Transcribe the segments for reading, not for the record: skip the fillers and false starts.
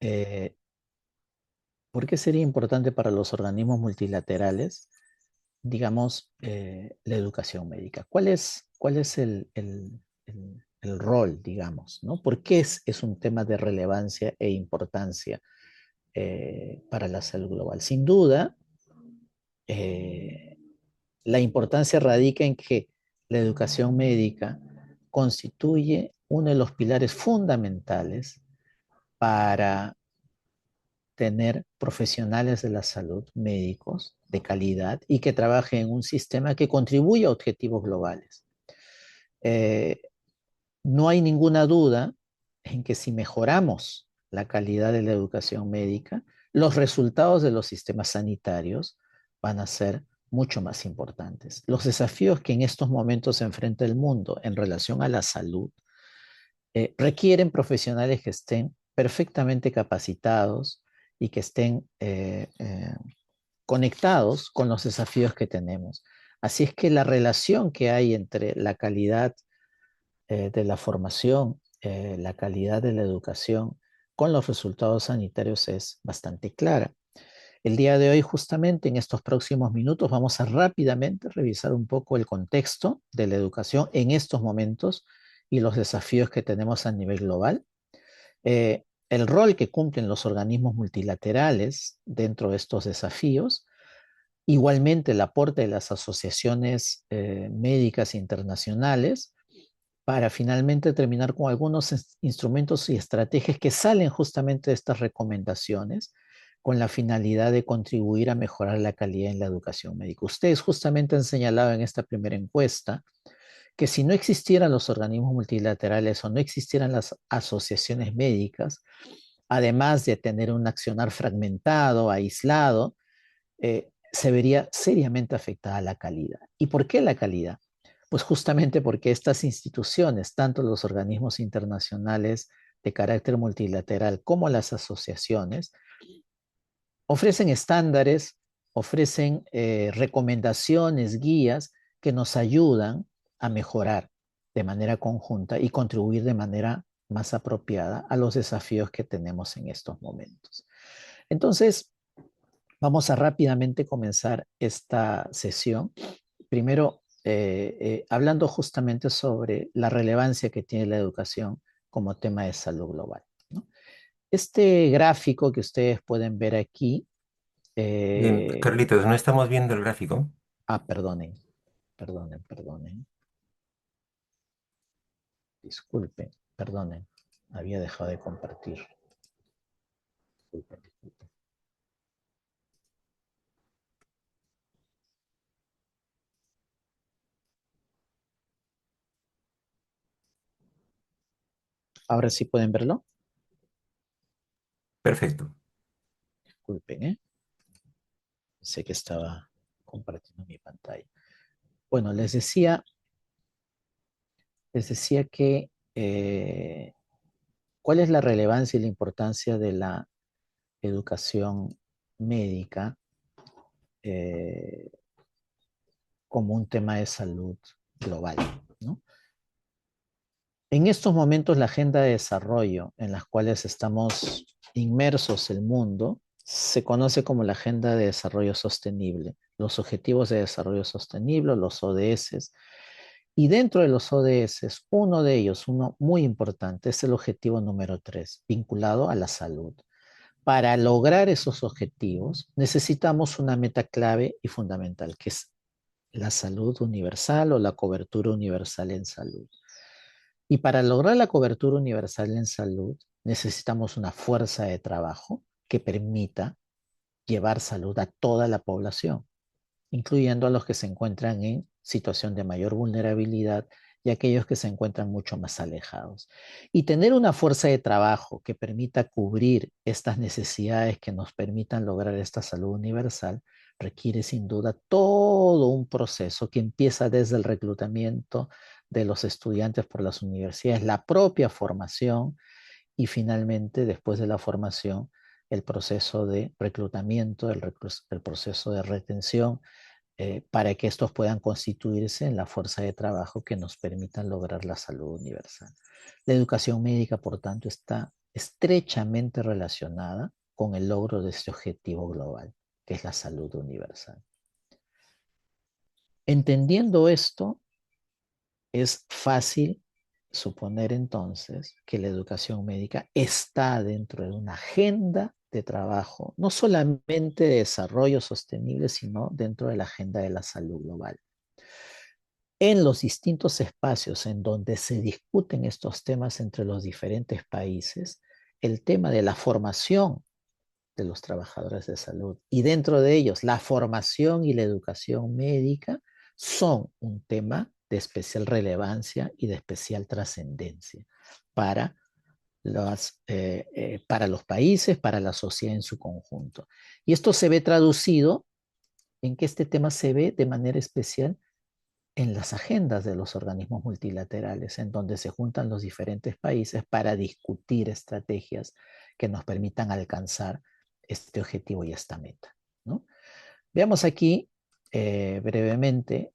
Eh, ¿Por qué sería importante para los organismos multilaterales, digamos, la educación médica? ¿Cuál es el rol, digamos, ¿no? ¿Por qué es un tema de relevancia e importancia para la salud global? Sin duda, eh, la importancia radica en que la educación médica constituye uno de los pilares fundamentales para tener profesionales de la salud, médicos de calidad y que trabajen en un sistema que contribuya a objetivos globales. Eh, no hay ninguna duda en que si mejoramos la calidad de la educación médica, los resultados de los sistemas sanitarios van a ser mucho más importantes. Los desafíos que en estos momentos se enfrenta el mundo en relación a la salud requieren profesionales que estén perfectamente capacitados y que estén conectados con los desafíos que tenemos. Así es que la relación que hay entre la calidad de la formación, la calidad de la educación con los resultados sanitarios es bastante clara. El día de hoy, justamente en estos próximos minutos, vamos a rápidamente revisar un poco el contexto de la educación en estos momentos y los desafíos que tenemos a nivel global. El rol que cumplen los organismos multilaterales dentro de estos desafíos, igualmente el aporte de las asociaciones médicas internacionales para finalmente terminar con algunos instrumentos y estrategias que salen justamente de estas recomendaciones con la finalidad de contribuir a mejorar la calidad en la educación médica. Ustedes justamente han señalado en esta primera encuesta que si no existieran los organismos multilaterales o no existieran las asociaciones médicas, además de tener un accionar fragmentado, aislado, se vería seriamente afectada la calidad. ¿Y por qué la calidad? Pues justamente porque estas instituciones, tanto los organismos internacionales de carácter multilateral como las asociaciones, ofrecen estándares, ofrecen recomendaciones, guías que nos ayudan a mejorar de manera conjunta y contribuir de manera más apropiada a los desafíos que tenemos en estos momentos. Entonces, vamos a rápidamente comenzar esta sesión. Primero, hablando justamente sobre la relevancia que tiene la educación como tema de salud global, ¿no? Este gráfico que ustedes pueden ver aquí, Bien, Carlitos, no estamos viendo el gráfico. perdonen, perdonen, disculpen, perdonen, había dejado de compartir. Disculpen. Ahora sí pueden verlo. Perfecto. Disculpen, ¿eh? Sé que estaba compartiendo mi pantalla. Bueno, les decía que cuál es la relevancia y la importancia de la educación médica eh, como un tema de salud global, ¿no? En estos momentos la agenda de desarrollo en las cuales estamos inmersos el mundo se conoce como la Agenda de Desarrollo Sostenible, los Objetivos de Desarrollo Sostenible, los ODS. Y dentro de los ODS, uno de ellos, uno muy importante, es el objetivo número 3, vinculado a la salud. Para lograr esos objetivos, necesitamos una meta clave y fundamental, que es la salud universal o la cobertura universal en salud. Y para lograr la cobertura universal en salud, necesitamos una fuerza de trabajo que permita llevar salud a toda la población, incluyendo a los que se encuentran en situación de mayor vulnerabilidad y aquellos que se encuentran mucho más alejados. Y tener una fuerza de trabajo que permita cubrir estas necesidades, que nos permitan lograr esta salud universal, requiere sin duda todo un proceso que empieza desde el reclutamiento de los estudiantes por las universidades, la propia formación y finalmente, después de la formación, el proceso de reclutamiento, el proceso de retención, para que estos puedan constituirse en la fuerza de trabajo que nos permitan lograr la salud universal. La educación médica, por tanto, está estrechamente relacionada con el logro de este objetivo global, que es la salud universal. Entendiendo esto, es fácil suponer entonces que la educación médica está dentro de una agenda de trabajo, no solamente de desarrollo sostenible, sino dentro de la agenda de la salud global. En los distintos espacios en donde se discuten estos temas entre los diferentes países, el tema de la formación de los trabajadores de salud y dentro de ellos la formación y la educación médica son un tema de especial relevancia y de especial trascendencia para para los países, para la sociedad en su conjunto. Y esto se ve traducido en que este tema se ve de manera especial en las agendas de los organismos multilaterales, en donde se juntan los diferentes países para discutir estrategias que nos permitan alcanzar este objetivo y esta meta, ¿no? Veamos aquí brevemente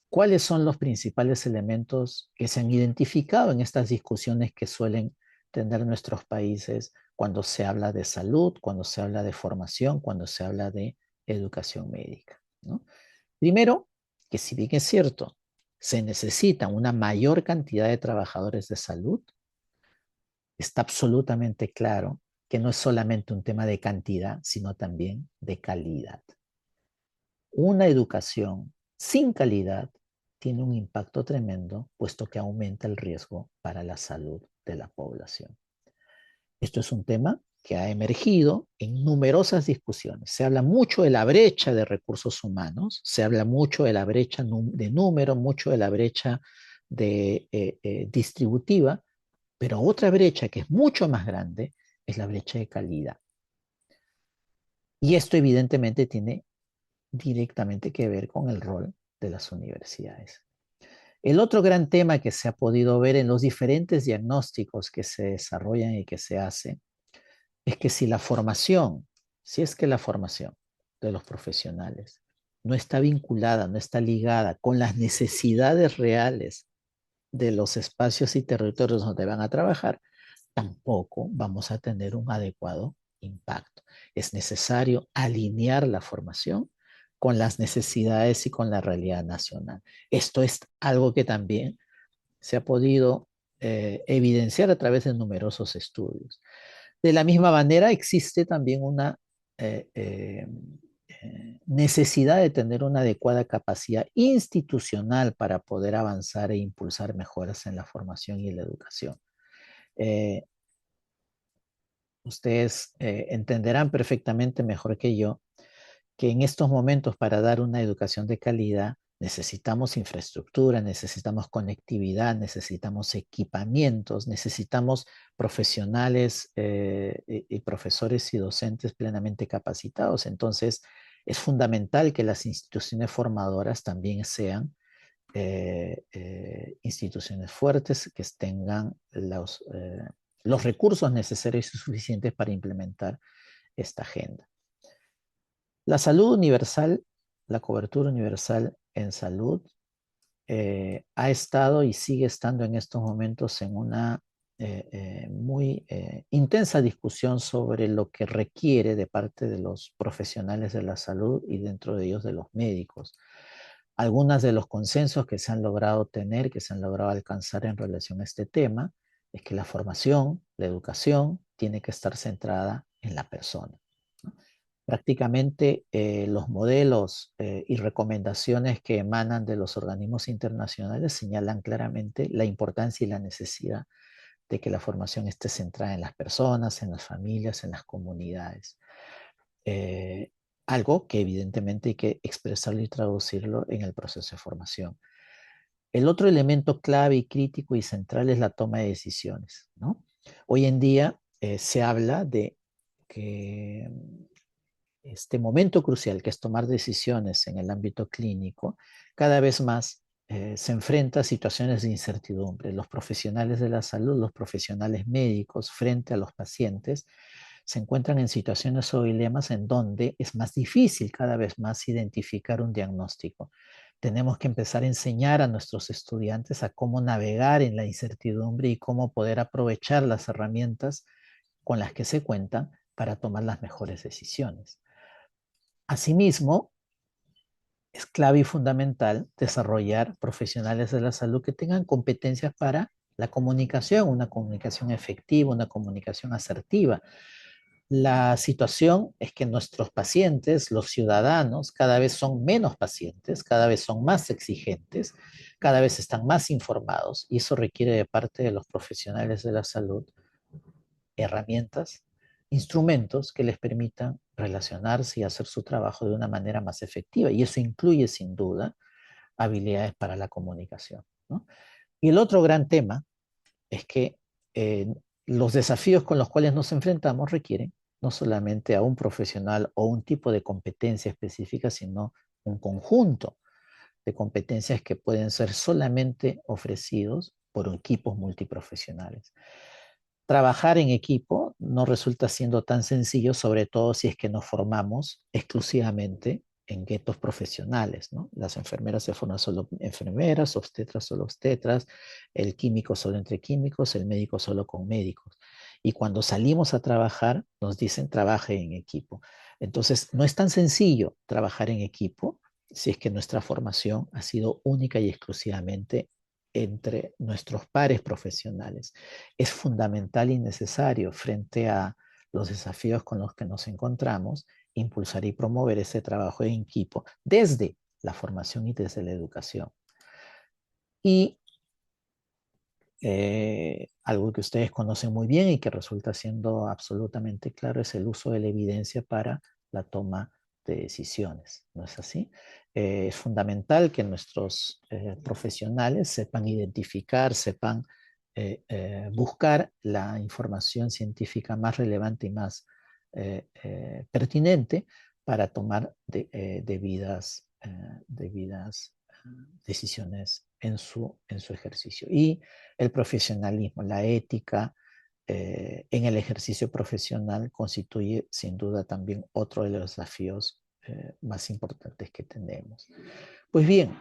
cuáles son los principales elementos que se han identificado en estas discusiones que suelen tener nuestros países cuando se habla de salud, cuando se habla de formación, cuando se habla de educación médica, ¿no? Primero, que si bien es cierto, se necesita una mayor cantidad de trabajadores de salud, está absolutamente claro que no es solamente un tema de cantidad, sino también de calidad. Una educación sin calidad tiene un impacto tremendo, puesto que aumenta el riesgo para la salud de la población. Esto es un tema que ha emergido en numerosas discusiones. Se habla mucho de la brecha de recursos humanos, se habla mucho de la brecha de número, mucho de la brecha distributiva, pero otra brecha que es mucho más grande es la brecha de calidad. Y esto evidentemente tiene directamente que ver con el rol de las universidades. El otro gran tema que se ha podido ver en los diferentes diagnósticos que se desarrollan y que se hacen es que si es que la formación de los profesionales no está vinculada, no está ligada con las necesidades reales de los espacios y territorios donde van a trabajar, tampoco vamos a tener un adecuado impacto. Es necesario alinear la formación con las necesidades y con la realidad nacional. Esto es algo que también se ha podido evidenciar a través de numerosos estudios. De la misma manera, existe también una eh, eh, necesidad de tener una adecuada capacidad institucional para poder avanzar e impulsar mejoras en la formación y la educación. Eh, Ustedes entenderán perfectamente mejor que yo que en estos momentos para dar una educación de calidad necesitamos infraestructura, necesitamos conectividad, necesitamos equipamientos, necesitamos profesionales y profesores y docentes plenamente capacitados. Entonces, es fundamental que las instituciones formadoras también sean instituciones fuertes que tengan los recursos necesarios y suficientes para implementar esta agenda. La salud universal, la cobertura universal en salud, ha estado y sigue estando en estos momentos en una muy intensa discusión sobre lo que requiere de parte de los profesionales de la salud y dentro de ellos de los médicos. Algunos de los consensos que se han logrado tener, que se han logrado alcanzar en relación a este tema, es que la formación, la educación, tiene que estar centrada en la persona. Prácticamente los modelos y recomendaciones que emanan de los organismos internacionales señalan claramente la importancia y la necesidad de que la formación esté centrada en las personas, en las familias, en las comunidades. Eh, Algo que evidentemente hay que expresarlo y traducirlo en el proceso de formación. El otro elemento clave y crítico y central es la toma de decisiones, ¿no? Hoy en día se habla de que este momento crucial, que es tomar decisiones en el ámbito clínico, cada vez más se enfrenta a situaciones de incertidumbre. Los profesionales de la salud, los profesionales médicos frente a los pacientes, se encuentran en situaciones o dilemas en donde es más difícil cada vez más identificar un diagnóstico. tenemos que empezar a enseñar a nuestros estudiantes a cómo navegar en la incertidumbre y cómo poder aprovechar las herramientas con las que se cuentan para tomar las mejores decisiones. Asimismo, es clave y fundamental desarrollar profesionales de la salud que tengan competencias para la comunicación, una comunicación efectiva, una comunicación asertiva. La situación es que nuestros pacientes, los ciudadanos, cada vez son menos pacientes, cada vez son más exigentes, cada vez están más informados y eso requiere de parte de los profesionales de la salud herramientas, instrumentos que les permitan relacionarse y hacer su trabajo de una manera más efectiva. Y eso incluye, sin duda, habilidades para la comunicación, ¿no? Y el otro gran tema es que eh, los desafíos con los cuales nos enfrentamos requieren no solamente a un profesional o un tipo de competencia específica, sino un conjunto de competencias que pueden ser solamente ofrecidos por equipos multiprofesionales. Trabajar en equipo no resulta siendo tan sencillo, sobre todo si es que nos formamos exclusivamente en guetos profesionales, ¿no? Las enfermeras se forman solo enfermeras, obstetras solo obstetras, el químico solo entre químicos, el médico solo con médicos. Y cuando salimos a trabajar, nos dicen trabaje en equipo. Entonces, no es tan sencillo trabajar en equipo si es que nuestra formación ha sido única y exclusivamente entre nuestros pares profesionales. Es fundamental y necesario frente a los desafíos con los que nos encontramos, impulsar y promover ese trabajo en equipo desde la formación y desde la educación. Y algo que ustedes conocen muy bien y que resulta siendo absolutamente claro es el uso de la evidencia para la toma de decisiones, ¿no es así? Es fundamental que nuestros profesionales sepan identificar, sepan buscar la información científica más relevante y más pertinente para tomar debidas decisiones en su ejercicio. Y el profesionalismo, la ética en el ejercicio profesional constituye sin duda también otro de los desafíos más importantes que tenemos. Pues bien,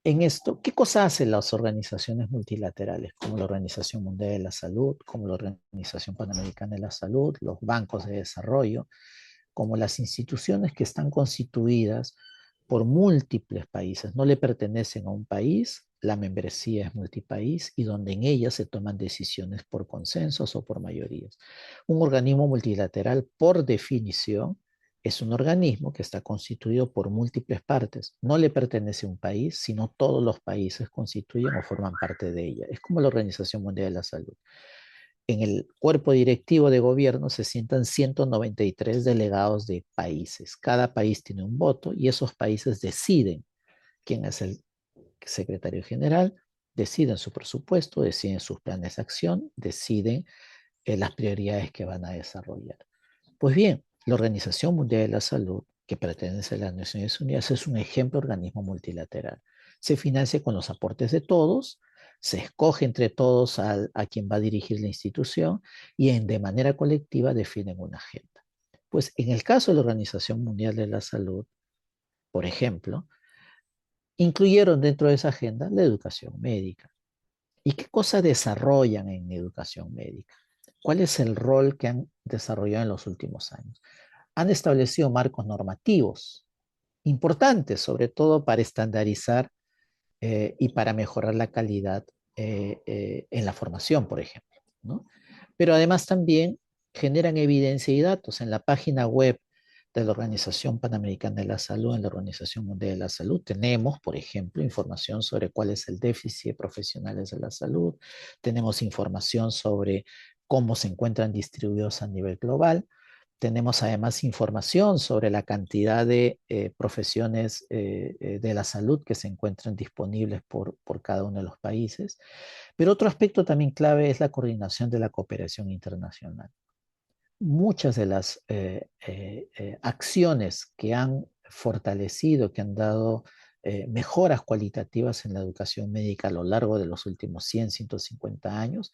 en esto, ¿qué cosa hacen las organizaciones multilaterales como la Organización Mundial de la Salud, como la Organización Panamericana de la Salud, los bancos de desarrollo, como las instituciones que están constituidas por múltiples países? No le pertenecen a un país, la membresía es multipaís y donde en ella se toman decisiones por consensos o por mayorías. Un organismo multilateral, por definición, es un organismo que está constituido por múltiples partes. No le pertenece a un país, sino todos los países constituyen o forman parte de ella. Es como la Organización Mundial de la Salud. En el cuerpo directivo de gobierno se sientan 193 delegados de países. Cada país tiene un voto y esos países deciden quién es el secretario general, deciden su presupuesto, deciden sus planes de acción, deciden las prioridades que van a desarrollar. Pues bien, la Organización Mundial de la Salud, que pertenece a las Naciones Unidas, es un ejemplo de organismo multilateral. Se financia con los aportes de todos, se escoge entre todos a quien va a dirigir la institución y de manera colectiva definen una agenda. Pues en el caso de la Organización Mundial de la Salud, por ejemplo, incluyeron dentro de esa agenda la educación médica. ¿Y qué cosas desarrollan en educación médica? ¿Cuál es el rol que han desarrollado en los últimos años? Han establecido marcos normativos importantes, sobre todo para estandarizar y para mejorar la calidad en la formación, por ejemplo, ¿no? Pero además también generan evidencia y datos en la página web de la Organización Panamericana de la Salud, en la Organización Mundial de la Salud. Tenemos, por ejemplo, información sobre cuál es el déficit de profesionales de la salud, tenemos información sobre cómo se encuentran distribuidos a nivel global. Tenemos además información sobre la cantidad de profesiones de la salud que se encuentran disponibles por cada uno de los países. Pero otro aspecto también clave es la coordinación de la cooperación internacional. Muchas de las acciones que han fortalecido, que han dado mejoras cualitativas en la educación médica a lo largo de los últimos 100, 150 años,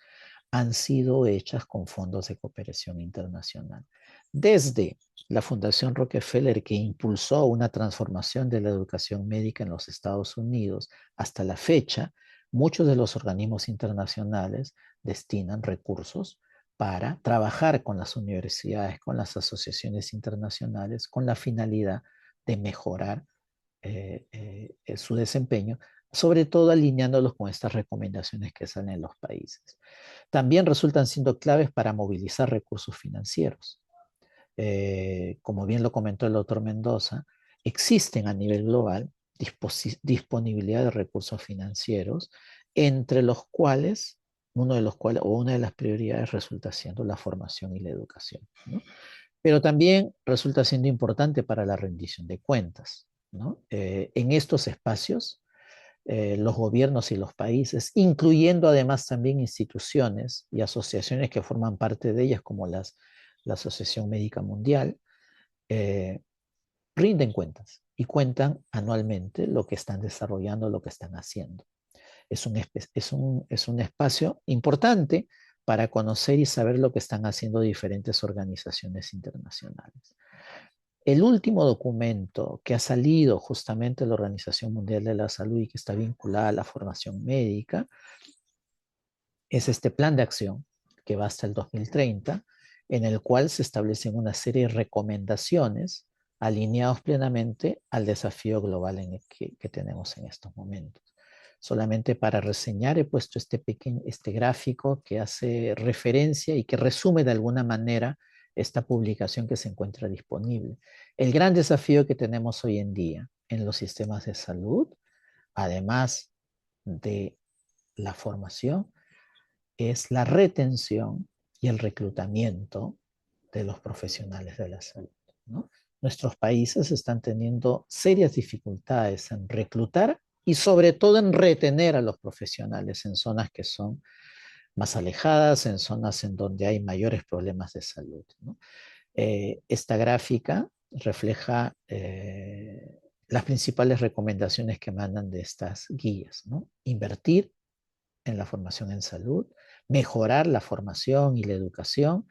han sido hechas con fondos de cooperación internacional. Desde la Fundación Rockefeller, que impulsó una transformación de la educación médica en los Estados Unidos, hasta la fecha, muchos de los organismos internacionales destinan recursos para trabajar con las universidades, con las asociaciones internacionales, con la finalidad de mejorar su desempeño, sobre todo alineándolos con estas recomendaciones que salen en los países. También resultan siendo claves para movilizar recursos financieros. Como bien lo comentó el doctor Mendoza, existen a nivel global disponibilidad de recursos financieros, entre los cuales, uno de los cuales, o una de las prioridades resulta siendo la formación y la educación, ¿no? Pero también resulta siendo importante para la rendición de cuentas, ¿no? En estos espacios, los gobiernos y los países, incluyendo además también instituciones y asociaciones que forman parte de ellas, como la Asociación Médica Mundial, eh, rinden cuentas y cuentan anualmente lo que están desarrollando, lo que están haciendo. Es un espacio importante para conocer y saber lo que están haciendo diferentes organizaciones internacionales. El último documento que ha salido justamente de la Organización Mundial de la Salud y que está vinculada a la formación médica es este plan de acción que va hasta el 2030, en el cual se establecen una serie de recomendaciones alineados plenamente al desafío global que tenemos en estos momentos. Solamente para reseñar he puesto este gráfico que hace referencia y que resume de alguna manera esta publicación que se encuentra disponible. El gran desafío que tenemos hoy en día en los sistemas de salud, además de la formación, es la retención y el reclutamiento de los profesionales de la salud, ¿no? Nuestros países están teniendo serias dificultades en reclutar y sobre todo en retener a los profesionales en zonas que son más alejadas, en zonas en donde hay mayores problemas de salud, ¿no? Esta gráfica refleja las principales recomendaciones que mandan de estas guías, ¿no? Invertir en la formación en salud, mejorar la formación y la educación,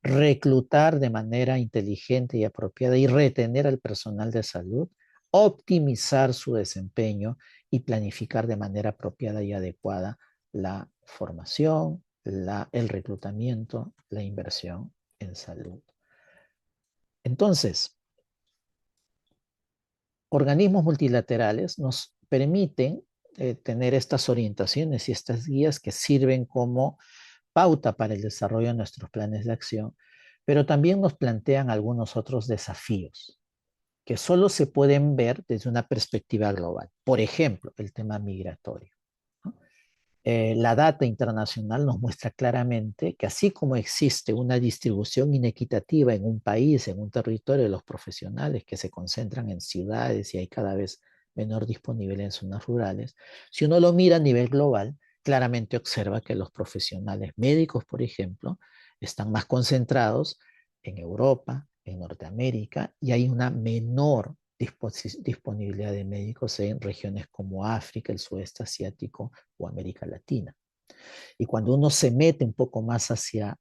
reclutar de manera inteligente y apropiada y retener al personal de salud, optimizar su desempeño y planificar de manera apropiada y adecuada la formación, el reclutamiento, la inversión en salud. Entonces, organismos multilaterales nos permiten tener estas orientaciones y estas guías que sirven como pauta para el desarrollo de nuestros planes de acción, pero también nos plantean algunos otros desafíos que solo se pueden ver desde una perspectiva global. Por ejemplo, el tema migratorio, ¿no? La data internacional nos muestra claramente que así como existe una distribución inequitativa en un país, en un territorio de los profesionales que se concentran en ciudades y hay cada vez menor disponibilidad en zonas rurales, si uno lo mira a nivel global, claramente observa que los profesionales médicos, por ejemplo, están más concentrados en Europa, en Norteamérica, y hay una menor disponibilidad de médicos en regiones como África, el sudeste asiático o América Latina. Y cuando uno se mete un poco más hacia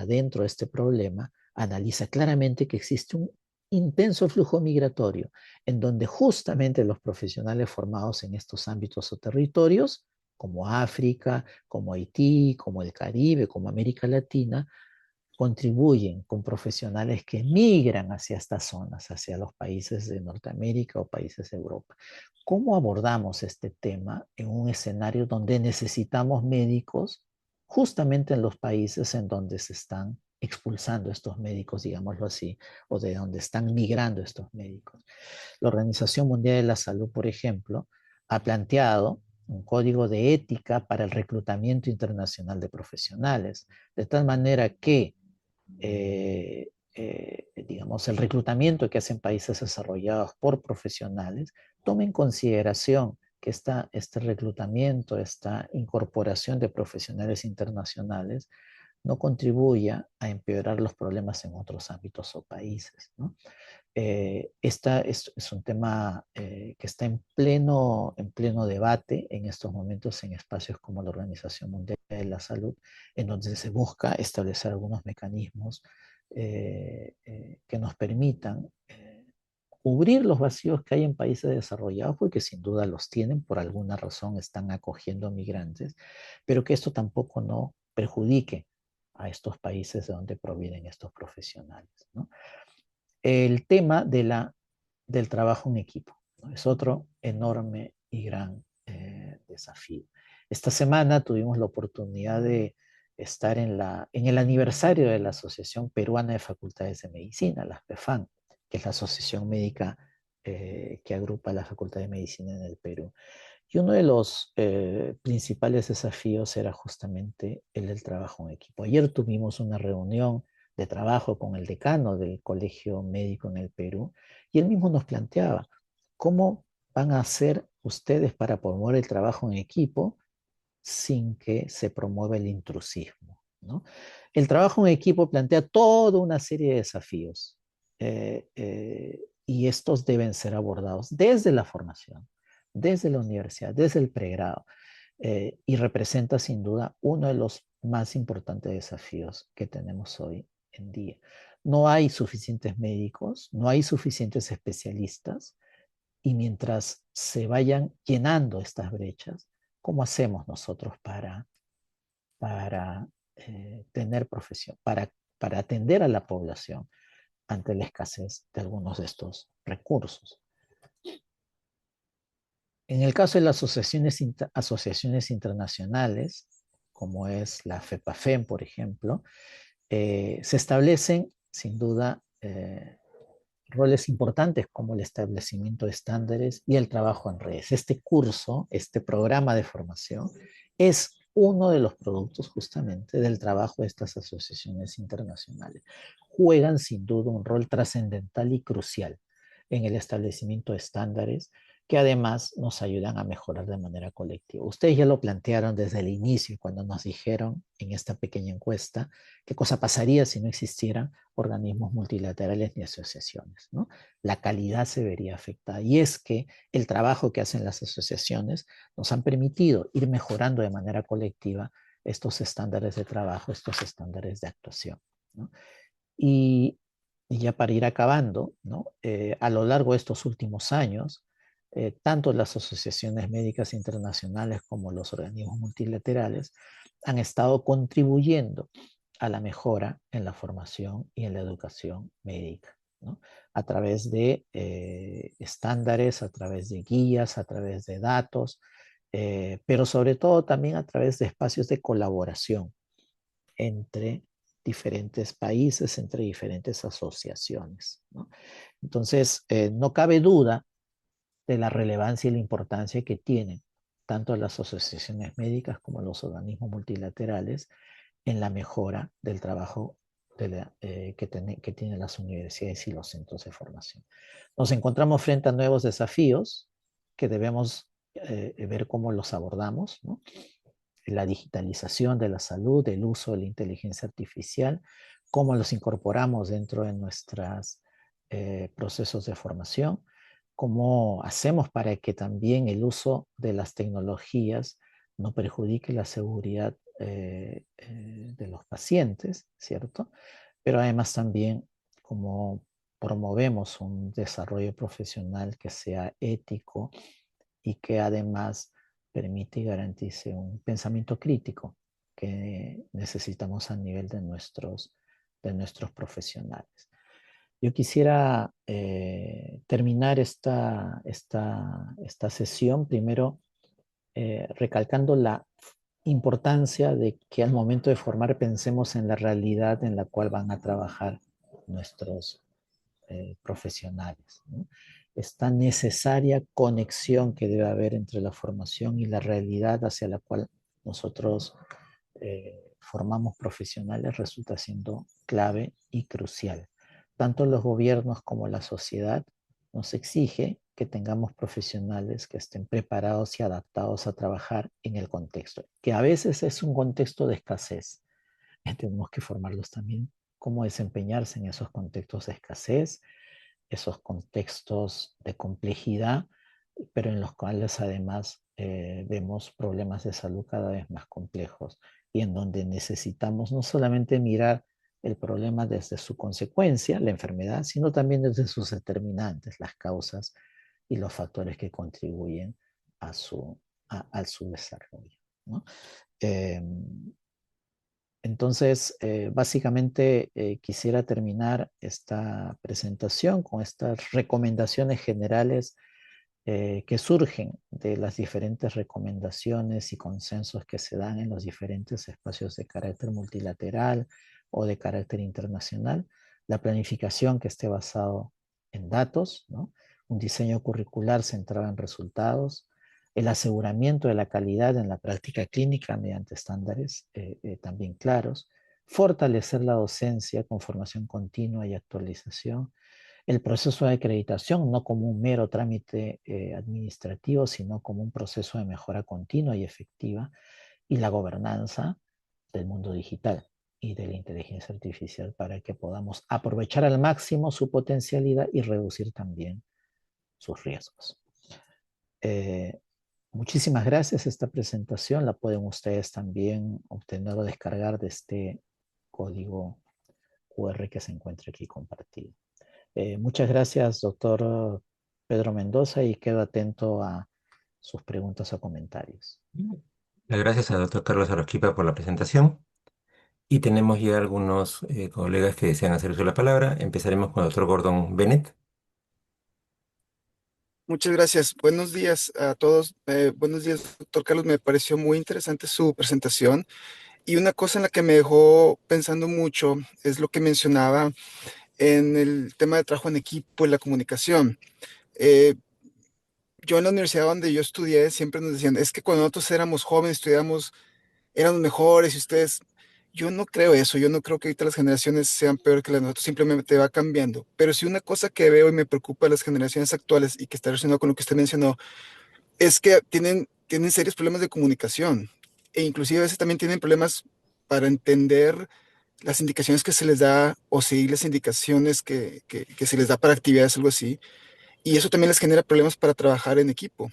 adentro de este problema, analiza claramente que existe un intenso flujo migratorio en donde justamente los profesionales formados en estos ámbitos o territorios, como África, como Haití, como el Caribe, como América Latina, contribuyen con profesionales que migran hacia estas zonas, hacia los países de Norteamérica o países de Europa. ¿Cómo abordamos este tema en un escenario donde necesitamos médicos justamente en los países en donde se están expulsando estos médicos, digámoslo así, o de donde están migrando estos médicos? La Organización Mundial de la Salud, por ejemplo, ha planteado un código de ética para el reclutamiento internacional de profesionales, de tal manera que digamos, el reclutamiento que hacen países desarrollados por profesionales, tome en consideración que este reclutamiento, esta incorporación de profesionales internacionales no contribuya a empeorar los problemas en otros ámbitos o países, ¿no? Esta es un tema que está en pleno debate en estos momentos en espacios como la Organización Mundial de la Salud, en donde se busca establecer algunos mecanismos que nos permitan cubrir los vacíos que hay en países desarrollados, porque sin duda los tienen, por alguna razón están acogiendo migrantes, pero que esto tampoco no perjudique a estos países de donde provienen estos profesionales, ¿no? El tema del trabajo en equipo, ¿no? Es otro enorme y gran desafío. Esta semana tuvimos la oportunidad de estar en el aniversario de la Asociación Peruana de Facultades de Medicina, la PEFAN, que es la asociación médica que agrupa la Facultad de Medicina en el Perú. Y uno de los principales desafíos era justamente el del trabajo en equipo. Ayer tuvimos una reunión de trabajo con el decano del Colegio Médico en el Perú y él mismo nos planteaba cómo van a hacer ustedes para promover el trabajo en equipo sin que se promueva el intrusismo, ¿no? El trabajo en equipo plantea toda una serie de desafíos y estos deben ser abordados desde la formación, desde la universidad, desde el pregrado y representa sin duda uno de los más importantes desafíos que tenemos hoy en día. No hay suficientes médicos, no hay suficientes especialistas y mientras se vayan llenando estas brechas, ¿cómo hacemos nosotros para tener profesión, para atender a la población ante la escasez de algunos de estos recursos? En el caso de las asociaciones internacionales, como es la FEPAFEM, por ejemplo, se establecen sin duda roles importantes como el establecimiento de estándares y el trabajo en redes. Este curso, este programa de formación, es uno de los productos justamente del trabajo de estas asociaciones internacionales. Juegan sin duda un rol trascendental y crucial en el establecimiento de estándares que además nos ayudan a mejorar de manera colectiva. Ustedes ya lo plantearon desde el inicio cuando nos dijeron en esta pequeña encuesta qué cosa pasaría si no existieran organismos multilaterales ni asociaciones, ¿no? La calidad se vería afectada. Y es que el trabajo que hacen las asociaciones nos han permitido ir mejorando de manera colectiva estos estándares de trabajo, estos estándares de actuación, ¿no? Y, y ya para ir acabando, ¿no? A lo largo de estos últimos años, tanto las asociaciones médicas internacionales como los organismos multilaterales han estado contribuyendo a la mejora en la formación y en la educación médica, ¿no? A través de estándares, a través de guías, a través de datos, pero sobre todo también a través de espacios de colaboración entre diferentes países, entre diferentes asociaciones, ¿no? Entonces, no cabe duda de la relevancia y la importancia que tienen tanto las asociaciones médicas como los organismos multilaterales en la mejora del trabajo que tienen las universidades y los centros de formación. Nos encontramos frente a nuevos desafíos que debemos ver cómo los abordamos, ¿no? La digitalización de la salud, el uso de la inteligencia artificial, cómo los incorporamos dentro de nuestros procesos de formación, cómo hacemos para que también el uso de las tecnologías no perjudique la seguridad de los pacientes, ¿cierto? Pero además también cómo promovemos un desarrollo profesional que sea ético y que además permite y garantice un pensamiento crítico que necesitamos a nivel de nuestros profesionales. Yo quisiera terminar esta sesión primero recalcando la importancia de que al momento de formar pensemos en la realidad en la cual van a trabajar nuestros profesionales, ¿no? Esta necesaria conexión que debe haber entre la formación y la realidad hacia la cual nosotros formamos profesionales resulta siendo clave y crucial. Tanto los gobiernos como la sociedad nos exige que tengamos profesionales que estén preparados y adaptados a trabajar en el contexto, que a veces es un contexto de escasez, tenemos que formarlos también cómo desempeñarse en esos contextos de escasez, esos contextos de complejidad, pero en los cuales además vemos problemas de salud cada vez más complejos y en donde necesitamos no solamente mirar el problema desde su consecuencia, la enfermedad, sino también desde sus determinantes, las causas y los factores que contribuyen a su desarrollo, ¿no? Eh, entonces, básicamente quisiera terminar esta presentación con estas recomendaciones generales que surgen de las diferentes recomendaciones y consensos que se dan en los diferentes espacios de carácter multilateral o de carácter internacional. La planificación que esté basado en datos, ¿no? Un diseño curricular centrado en resultados, el aseguramiento de la calidad en la práctica clínica mediante estándares también claros, fortalecer la docencia con formación continua y actualización, el proceso de acreditación no como un mero trámite administrativo, sino como un proceso de mejora continua y efectiva, y la gobernanza del mundo digital y de la inteligencia artificial para que podamos aprovechar al máximo su potencialidad y reducir también sus riesgos. Eh, Muchísimas gracias. Esta presentación la pueden ustedes también obtener o descargar de este código QR que se encuentra aquí compartido. Muchas gracias, doctor Pedro Mendoza, y quedo atento a sus preguntas o comentarios. Las gracias al doctor Carlos Aroquipa por la presentación. Y tenemos ya algunos colegas que desean hacer uso de la palabra. Empezaremos con el doctor Gordon Bennett. Muchas gracias. Buenos días a todos. Buenos días, doctor Carlos. Me pareció muy interesante su presentación. Y una cosa en la que me dejó pensando mucho es lo que mencionaba en el tema de trabajo en equipo y la comunicación. Eh, yo en la universidad donde yo estudié siempre nos decían, es que cuando nosotros éramos jóvenes, estudiamos, éramos mejores y ustedes... Yo no creo eso, yo no creo que ahorita las generaciones sean peor que las de nosotros, simplemente va cambiando. Pero sí una cosa que veo y me preocupa de las generaciones actuales y que está relacionado con lo que usted mencionó, es que tienen serios problemas de comunicación e inclusive a veces también tienen problemas para entender las indicaciones que se les da o seguir las indicaciones que se les da para actividades, algo así. Y eso también les genera problemas para trabajar en equipo.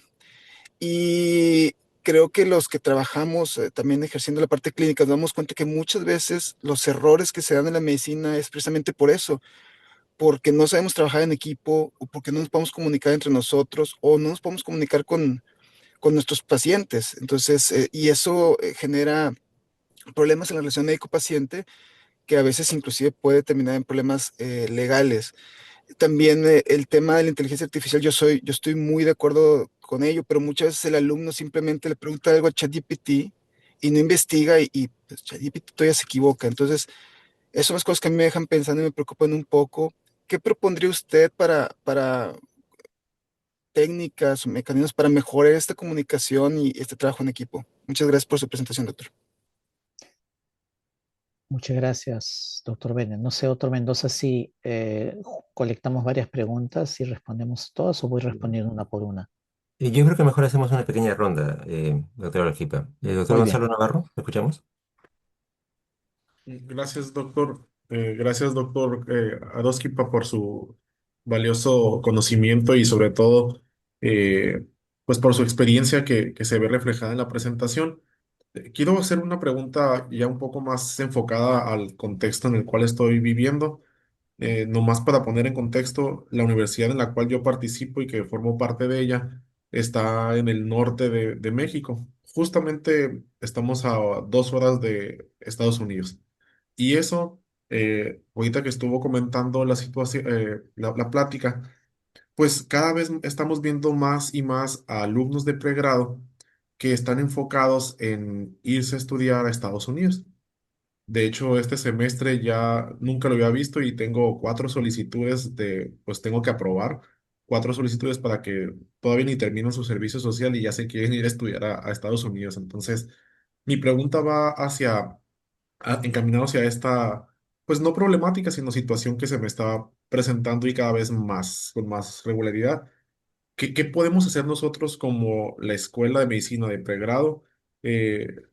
Y creo que los que trabajamos también ejerciendo la parte clínica nos damos cuenta que muchas veces los errores que se dan en la medicina es precisamente por eso, porque no sabemos trabajar en equipo o porque no nos podemos comunicar entre nosotros o no nos podemos comunicar con nuestros pacientes. Entonces, y eso genera problemas en la relación médico-paciente que a veces inclusive puede terminar en problemas legales. También el tema de la inteligencia artificial, yo estoy muy de acuerdo con ello, pero muchas veces el alumno simplemente le pregunta algo a ChatGPT y no investiga y pues, ChatGPT todavía se equivoca. Entonces, esas son las cosas que a mí me dejan pensando y me preocupan un poco. ¿Qué propondría usted para técnicas o mecanismos para mejorar esta comunicación y este trabajo en equipo? Muchas gracias por su presentación, doctor. Muchas gracias, doctor Bennett. No sé, doctor Mendoza, si colectamos varias preguntas y respondemos todas o voy respondiendo una por una. Yo creo que mejor hacemos una pequeña ronda, doctor Arequipa. Doctor Muy bien. Gonzalo Navarro, ¿lo escuchamos? Gracias, doctor Aroskipa, por su valioso conocimiento y sobre todo, eh, pues por su experiencia que se ve reflejada en la presentación. Quiero hacer una pregunta ya un poco más enfocada al contexto en el cual estoy viviendo. Nomás para poner en contexto, la universidad en la cual yo participo y que formo parte de ella está en el norte de México. Justamente estamos a 2 horas de Estados Unidos. Y eso, ahorita que estuvo comentando la situación, la plática, pues cada vez estamos viendo más y más a alumnos de pregrado que están enfocados en irse a estudiar a Estados Unidos. De hecho, este semestre ya nunca lo había visto y tengo 4 solicitudes pues tengo que aprobar 4 solicitudes para que todavía ni terminan su servicio social y ya se quieren ir a estudiar a Estados Unidos. Entonces, mi pregunta va encaminado hacia esta, pues no problemática, sino situación que se me está presentando y cada vez más, con más regularidad. ¿Qué podemos hacer nosotros como la Escuela de Medicina de Pregrado,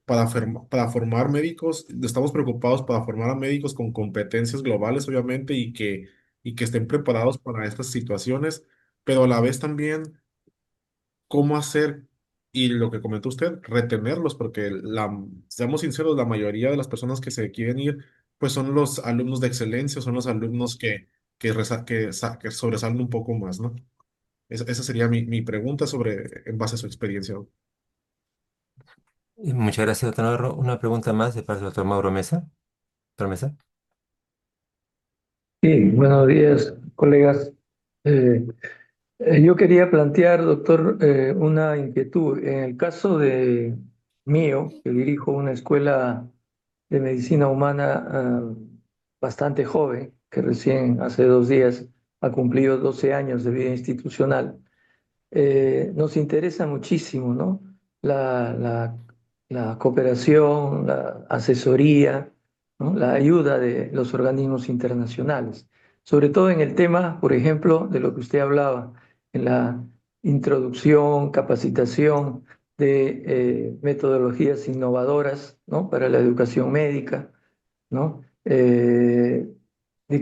para formar médicos, estamos preocupados para formar a médicos con competencias globales, obviamente, y que estén preparados para estas situaciones, pero a la vez también cómo hacer, y lo que comentó usted, retenerlos, porque seamos sinceros, la mayoría de las personas que se quieren ir, pues son los alumnos de excelencia, son los alumnos que sobresalen un poco más, ¿no? Esa sería mi pregunta en base a su experiencia. Y muchas gracias, doctor Navarro. Una pregunta más de parte del doctor Mauro Mesa. Doctor Mesa. Sí, buenos días, colegas. Eh, yo quería plantear, doctor, una inquietud. En el caso de mío, que dirijo una escuela de medicina humana bastante joven, que recién hace 2 días ha cumplido 12 años de vida institucional, nos interesa muchísimo, ¿no? La, la- la cooperación, la asesoría, ¿no? La ayuda de los organismos internacionales, sobre todo en el tema, por ejemplo, de lo que usted hablaba, en la introducción, capacitación de metodologías innovadoras, ¿no? Para la educación médica, ¿no? ¿De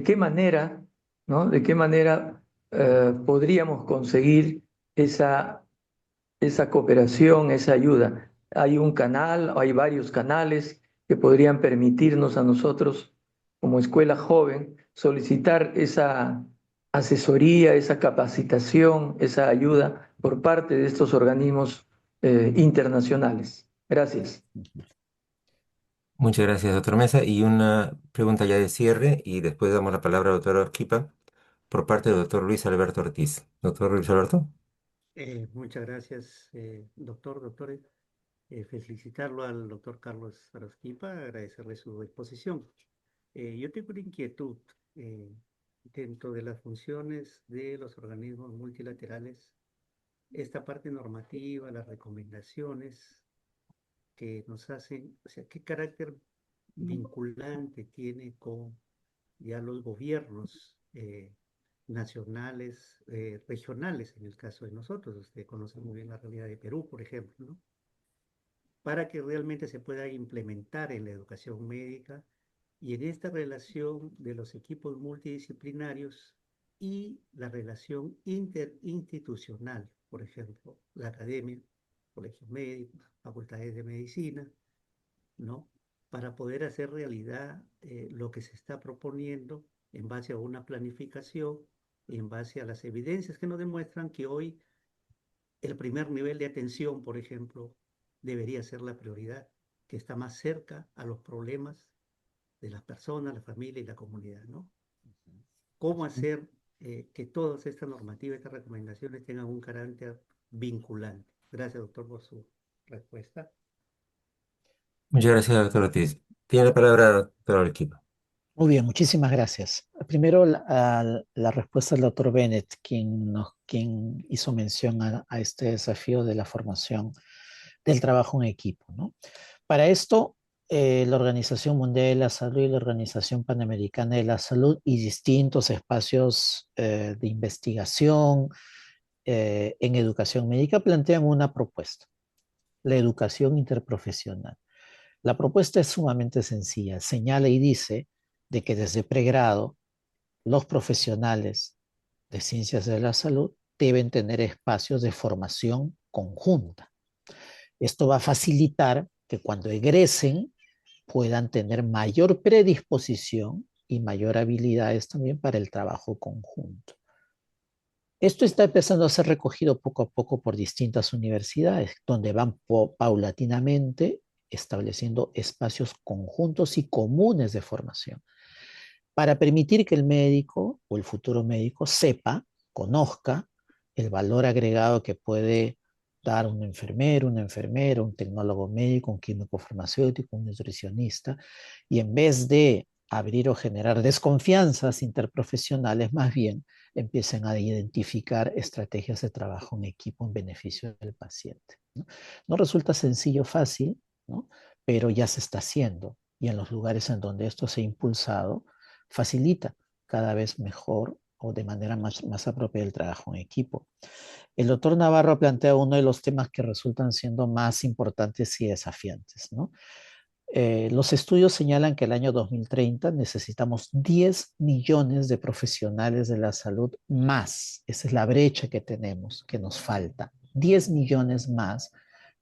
qué manera, ¿no? ¿De qué manera podríamos conseguir esa, esa cooperación, esa ayuda? Hay un canal, hay varios canales que podrían permitirnos a nosotros, como escuela joven, solicitar esa asesoría, esa capacitación, esa ayuda por parte de estos organismos internacionales. Gracias. Muchas gracias, doctor Mesa. Y una pregunta ya de cierre y después damos la palabra al doctor Arquipa por parte del doctor Luis Alberto Ortiz. Doctor Luis Alberto. Muchas gracias, doctor. Felicitarlo al doctor Carlos Arosquipa, agradecerle su exposición. Yo tengo una inquietud eh, dentro de las funciones de los organismos multilaterales, esta parte normativa, las recomendaciones que nos hacen, o sea, qué carácter vinculante tiene con ya los gobiernos nacionales, regionales, en el caso de nosotros. Usted conoce muy bien la realidad de Perú, por ejemplo, ¿no? Para que realmente se pueda implementar en la educación médica y en esta relación de los equipos multidisciplinarios y la relación interinstitucional, por ejemplo, la academia, colegios médicos, facultades de medicina, ¿no? Para poder hacer realidad lo que se está proponiendo en base a una planificación, en base a las evidencias que nos demuestran que hoy el primer nivel de atención, por ejemplo, debería ser la prioridad, que está más cerca a los problemas de las personas, la familia y la comunidad, ¿no? ¿Cómo hacer que todas estas normativas, estas recomendaciones tengan un carácter vinculante? Gracias, doctor, por su respuesta. Muchas gracias, doctor Ortiz. Tiene la palabra, doctor Arquipa. Muy bien, muchísimas gracias. Primero, la respuesta del doctor Bennett, quien hizo mención a este desafío de la formación del trabajo en equipo, ¿no? Para esto, la Organización Mundial de la Salud y la Organización Panamericana de la Salud y distintos espacios de investigación en educación médica plantean una propuesta, la educación interprofesional. La propuesta es sumamente sencilla, señala y dice de que desde pregrado los profesionales de ciencias de la salud deben tener espacios de formación conjunta. Esto va a facilitar que cuando egresen puedan tener mayor predisposición y mayor habilidades también para el trabajo conjunto. Esto está empezando a ser recogido poco a poco por distintas universidades, donde van paulatinamente estableciendo espacios conjuntos y comunes de formación, para permitir que el médico o el futuro médico sepa, conozca el valor agregado que puede dar un enfermero, una enfermera, un tecnólogo médico, un químico farmacéutico, un nutricionista, y en vez de abrir o generar desconfianzas interprofesionales, más bien empiecen a identificar estrategias de trabajo en equipo en beneficio del paciente, ¿no? No resulta sencillo, fácil, ¿no? Pero ya se está haciendo, y en los lugares en donde esto se ha impulsado, facilita cada vez mejor o de manera más apropiada el trabajo en equipo. El doctor Navarro plantea uno de los temas que resultan siendo más importantes y desafiantes, ¿no? Los estudios señalan que el año 2030 necesitamos 10 millones de profesionales de la salud más. Esa es la brecha que tenemos, que nos falta. 10 millones más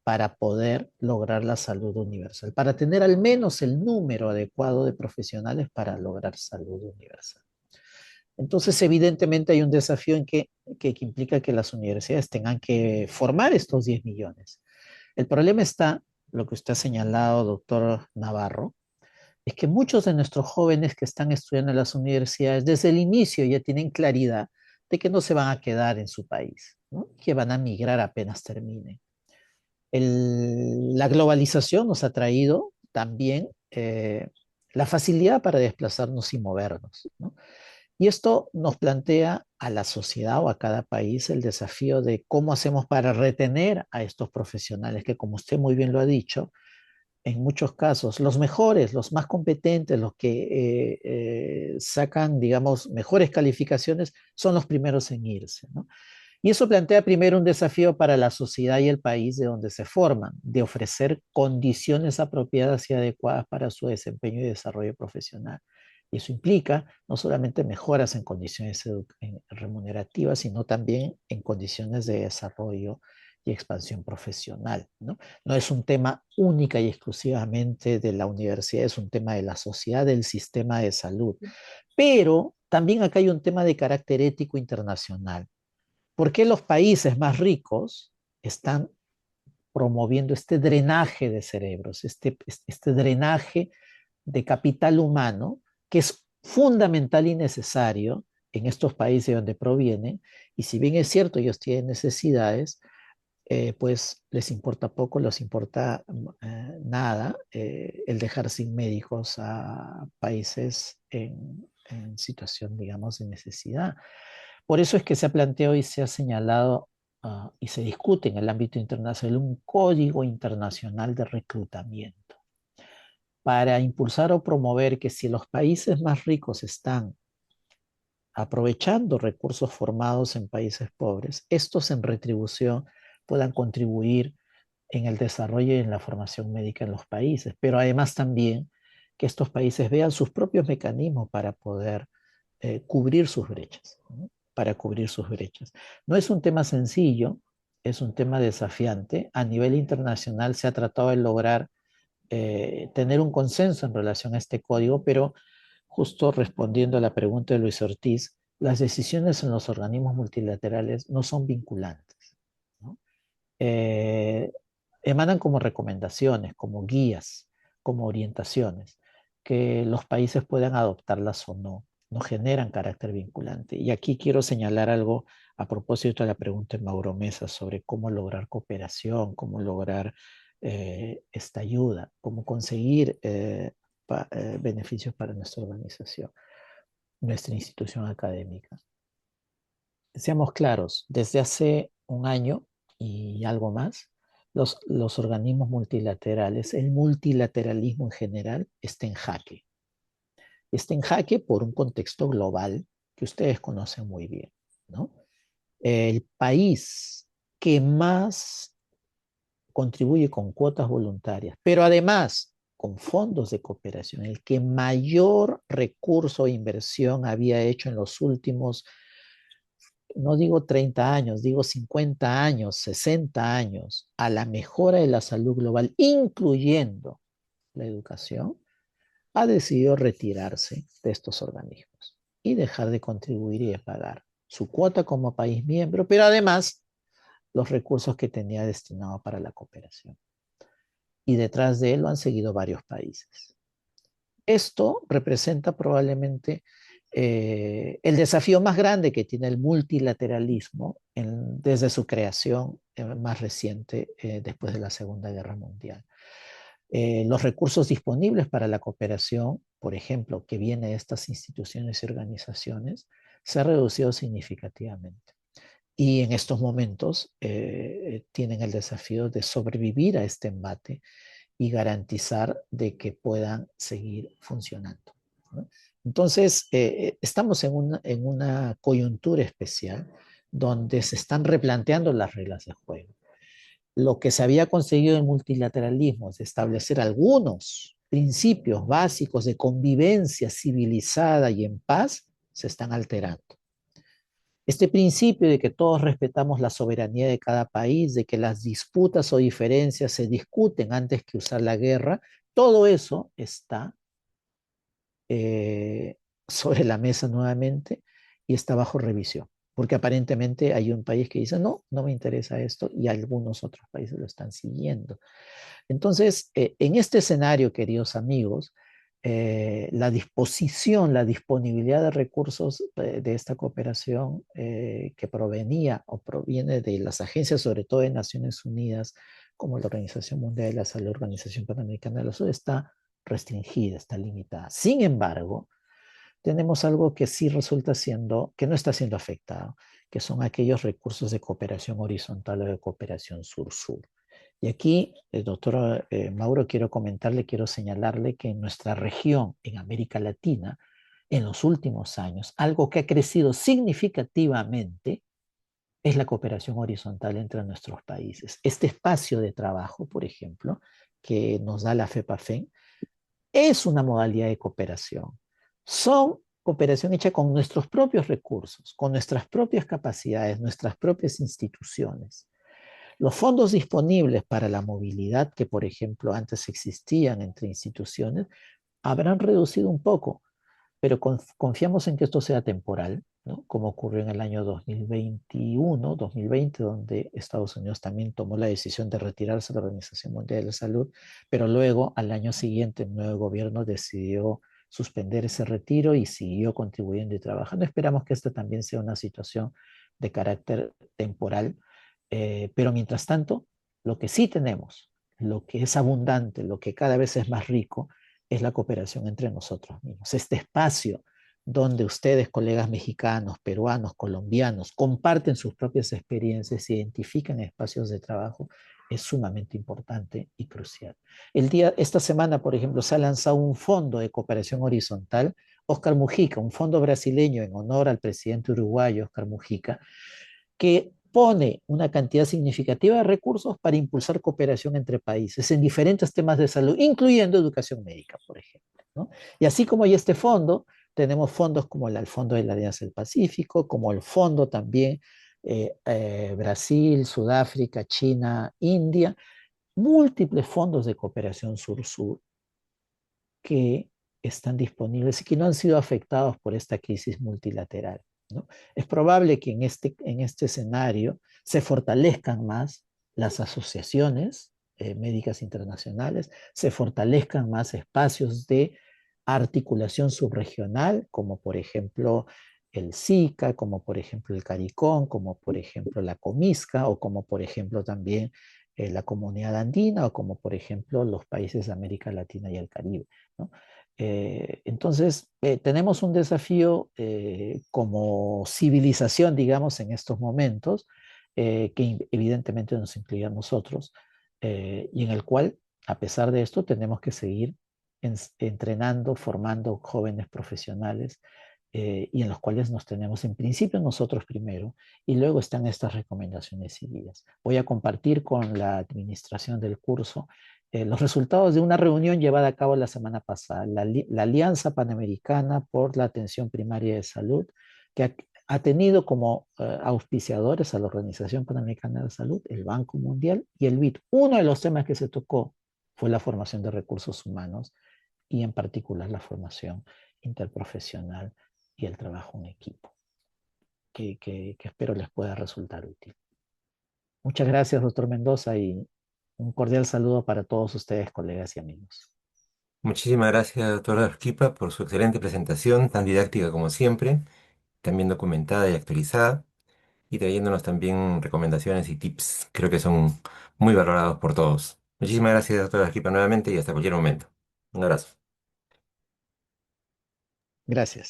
para poder lograr la salud universal, para tener al menos el número adecuado de profesionales para lograr salud universal. Entonces, evidentemente hay un desafío que implica que las universidades tengan que formar estos 10 millones. El problema está, lo que usted ha señalado, doctor Navarro, es que muchos de nuestros jóvenes que están estudiando en las universidades desde el inicio ya tienen claridad de que no se van a quedar en su país, ¿no? Que van a migrar apenas terminen. La globalización nos ha traído también la facilidad para desplazarnos y movernos, ¿no? Y esto nos plantea a la sociedad o a cada país el desafío de cómo hacemos para retener a estos profesionales que, como usted muy bien lo ha dicho, en muchos casos, los mejores, los más competentes, los que sacan, digamos, mejores calificaciones, son los primeros en irse, ¿no? Y eso plantea primero un desafío para la sociedad y el país de donde se forman, de ofrecer condiciones apropiadas y adecuadas para su desempeño y desarrollo profesional. Y eso implica no solamente mejoras en condiciones remunerativas, sino también en condiciones de desarrollo y expansión profesional, ¿no? No es un tema única y exclusivamente de la universidad, es un tema de la sociedad, del sistema de salud. Pero también acá hay un tema de carácter ético internacional. ¿Por qué los países más ricos están promoviendo este drenaje de cerebros, este drenaje de capital humano que es fundamental y necesario en estos países donde provienen? Y si bien es cierto, ellos tienen necesidades, pues les importa poco, les importa nada el dejar sin médicos a países en situación, digamos, de necesidad. Por eso es que se ha planteado y se ha señalado y se discute en el ámbito internacional un código internacional de reclutamiento para impulsar o promover que si los países más ricos están aprovechando recursos formados en países pobres, estos en retribución puedan contribuir en el desarrollo y en la formación médica en los países, pero además también que estos países vean sus propios mecanismos para poder cubrir sus brechas, ¿no? Para cubrir sus brechas. No es un tema sencillo, es un tema desafiante. A nivel internacional se ha tratado de lograr tener un consenso en relación a este código, pero justo respondiendo a la pregunta de Luis Ortiz, las decisiones en los organismos multilaterales no son vinculantes, ¿no? Emanan como recomendaciones, como guías, como orientaciones, que los países puedan adoptarlas o no, no generan carácter vinculante. Y aquí quiero señalar algo a propósito de la pregunta de Mauro Mesa sobre cómo lograr cooperación, cómo lograr esta ayuda, cómo conseguir beneficios para nuestra organización, nuestra institución académica. Seamos claros, desde hace un año y algo más, los organismos multilaterales, el multilateralismo en general, está en jaque. Está en jaque por un contexto global que ustedes conocen muy bien, ¿no? El país que más contribuye con cuotas voluntarias, pero además con fondos de cooperación, el que mayor recurso e inversión había hecho en los últimos, no digo 30 años, digo 50 años, 60 años, a la mejora de la salud global, incluyendo la educación, ha decidido retirarse de estos organismos y dejar de contribuir y de pagar su cuota como país miembro, pero además los recursos que tenía destinados para la cooperación. Y detrás de él lo han seguido varios países. Esto representa probablemente el desafío más grande que tiene el multilateralismo desde su creación más reciente después de la Segunda Guerra Mundial. Los recursos disponibles para la cooperación, por ejemplo, que viene de estas instituciones y organizaciones, se ha reducido significativamente. Y en estos momentos tienen el desafío de sobrevivir a este embate y garantizar de que puedan seguir funcionando, ¿no? Entonces, estamos en una coyuntura especial donde se están replanteando las reglas de juego. Lo que se había conseguido en multilateralismo es establecer algunos principios básicos de convivencia civilizada y en paz, se están alterando. Este principio de que todos respetamos la soberanía de cada país, de que las disputas o diferencias se discuten antes que usar la guerra, todo eso está eh, sobre la mesa nuevamente y está bajo revisión, porque aparentemente hay un país que dice, no, no me interesa esto, y algunos otros países lo están siguiendo. Entonces, en este escenario, queridos amigos, la disposición, la disponibilidad de recursos de esta cooperación que provenía o proviene de las agencias, sobre todo de Naciones Unidas, como la Organización Mundial de la Salud, Organización Panamericana de la Salud, está restringida, está limitada. Sin embargo, tenemos algo que sí resulta siendo, que no está siendo afectado, que son aquellos recursos de cooperación horizontal o de cooperación sur-sur. Y aquí, el doctor Mauro, quiero comentarle, quiero señalarle que en nuestra región, en América Latina, en los últimos años, algo que ha crecido significativamente es la cooperación horizontal entre nuestros países. Este espacio de trabajo, por ejemplo, que nos da la FEPAFEN, es una modalidad de cooperación. Son cooperación hecha con nuestros propios recursos, con nuestras propias capacidades, nuestras propias instituciones. Los fondos disponibles para la movilidad que, por ejemplo, antes existían entre instituciones, habrán reducido un poco, pero confiamos en que esto sea temporal, ¿no? Como ocurrió en el año 2021, 2020, donde Estados Unidos también tomó la decisión de retirarse de la Organización Mundial de la Salud, pero luego al año siguiente el nuevo gobierno decidió suspender ese retiro y siguió contribuyendo y trabajando. Esperamos que esta también sea una situación de carácter temporal, pero mientras tanto, lo que sí tenemos, lo que es abundante, lo que cada vez es más rico, es la cooperación entre nosotros mismos. Este espacio donde ustedes, colegas mexicanos, peruanos, colombianos, comparten sus propias experiencias, se identifican espacios de trabajo, es sumamente importante y crucial. Esta semana, por ejemplo, se ha lanzado un fondo de cooperación horizontal, Oscar Mujica, un fondo brasileño en honor al presidente uruguayo Oscar Mujica, que pone una cantidad significativa de recursos para impulsar cooperación entre países en diferentes temas de salud, incluyendo educación médica, por ejemplo, ¿no? Y así como hay este fondo, tenemos fondos como el Fondo de la Alianza del Pacífico, como el fondo también Brasil, Sudáfrica, China, India, múltiples fondos de cooperación sur-sur que están disponibles y que no han sido afectados por esta crisis multilateral, ¿no? Es probable que en este escenario se fortalezcan más las asociaciones médicas internacionales, se fortalezcan más espacios de articulación subregional, como por ejemplo el SICA, como por ejemplo el CARICOM, como por ejemplo la COMISCA, o como por ejemplo también la Comunidad Andina, o como por ejemplo los países de América Latina y el Caribe, ¿no? Entonces, tenemos un desafío como civilización, digamos, en estos momentos, que evidentemente nos incluye a nosotros, y en el cual, a pesar de esto, tenemos que seguir entrenando, formando jóvenes profesionales, y en los cuales nos tenemos en principio nosotros primero, y luego están estas recomendaciones y guías. Voy a compartir con la administración del curso los resultados de una reunión llevada a cabo la semana pasada, la Alianza Panamericana por la Atención Primaria de Salud, que ha tenido como auspiciadores a la Organización Panamericana de Salud, el Banco Mundial y el BID. Uno de los temas que se tocó fue la formación de recursos humanos y en particular la formación interprofesional y el trabajo en equipo, que espero les pueda resultar útil. Muchas gracias, doctor Mendoza, y un cordial saludo para todos ustedes, colegas y amigos. Muchísimas gracias, doctor Arquipa, por su excelente presentación, tan didáctica como siempre, también documentada y actualizada, y trayéndonos también recomendaciones y tips. Creo que son muy valorados por todos. Muchísimas gracias, doctor Arquipa, nuevamente y hasta cualquier momento. Un abrazo. Gracias.